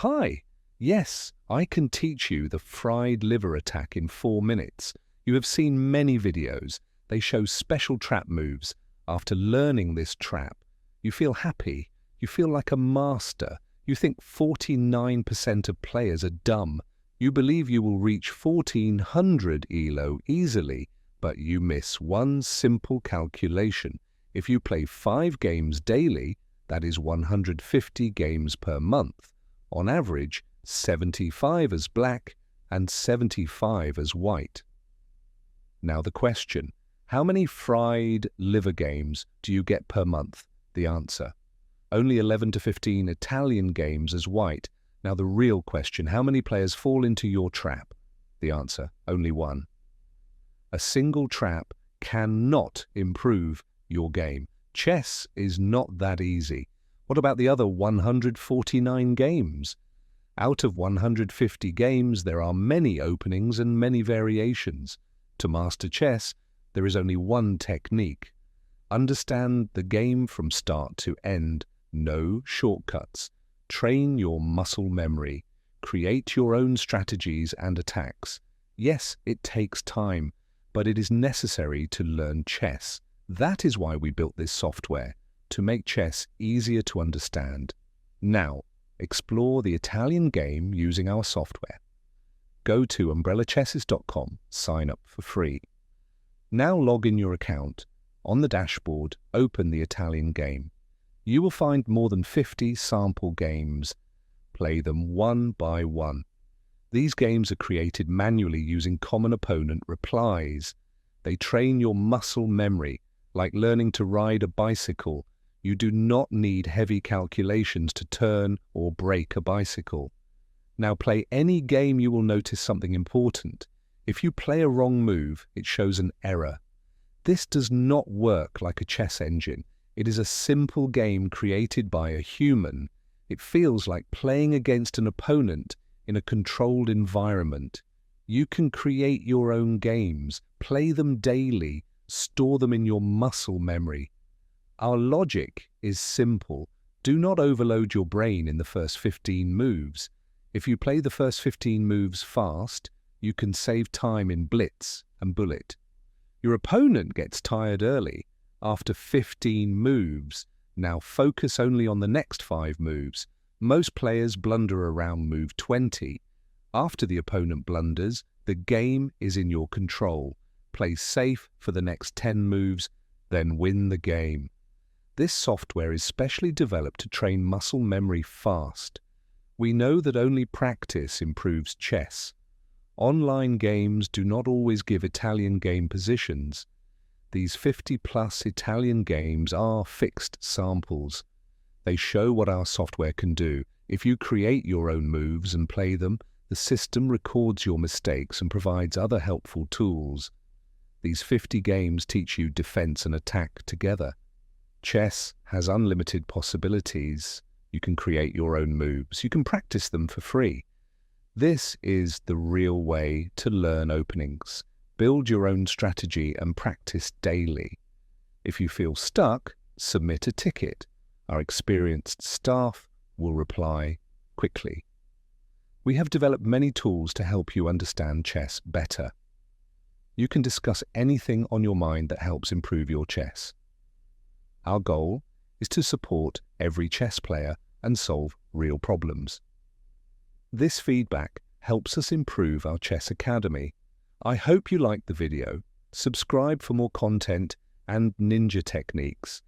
Hi, yes, I can teach you the fried liver attack in 4 minutes. You have seen many videos. They show special trap moves. After learning this trap, you feel happy. You feel like a master. You think 49% of players are dumb. You believe you will reach 1400 ELO easily, but you miss one simple calculation. If you play 5 games daily, that is 150 games per month. On average, 75 as black and 75 as white. Now the question, how many fried liver games do you get per month? The answer, only 11 to 15 Italian games as white. Now the real question, how many players fall into your trap? The answer, only one. A single trap cannot improve your game. Chess is not that easy. What about the other 149 games? Out of 150 games, there are many openings and many variations. To master chess, there is only one technique. Understand the game from start to end. No shortcuts. Train your muscle memory. Create your own strategies and attacks. Yes, it takes time, but it is necessary to learn chess. That is why we built this software, to make chess easier to understand. Now, explore the Italian game using our software. Go to umbrellachesses.com, sign up for free. Now log in your account. On the dashboard, open the Italian game. You will find more than 50 sample games. Play them one by one. These games are created manually using common opponent replies. They train your muscle memory, like learning to ride a bicycle. You do not need heavy calculations to turn or brake a bicycle. Now play any game, you will notice something important. If you play a wrong move, it shows an error. This does not work like a chess engine. It is a simple game created by a human. It feels like playing against an opponent in a controlled environment. You can create your own games, play them daily, store them in your muscle memory. Our logic is simple. Do not overload your brain in the first 15 moves. If you play the first 15 moves fast, you can save time in blitz and bullet. Your opponent gets tired early. After 15 moves, now focus only on the next 5 moves. Most players blunder around move 20. After the opponent blunders, the game is in your control. Play safe for the next 10 moves, then win the game. This software is specially developed to train muscle memory fast. We know that only practice improves chess. Online games do not always give Italian game positions. These 50-plus Italian games are fixed samples. They show what our software can do. If you create your own moves and play them, the system records your mistakes and provides other helpful tools. These 50 games teach you defense and attack together. Chess has unlimited possibilities. You can create your own moves. You can practice them for free. This is the real way to learn openings. Build your own strategy and practice daily. If you feel stuck, submit a ticket. Our experienced staff will reply quickly. We have developed many tools to help you understand chess better. You can discuss anything on your mind that helps improve your chess. Our goal is to support every chess player and solve real problems. This feedback helps us improve our chess academy. I hope you liked the video. Subscribe for more content and ninja techniques.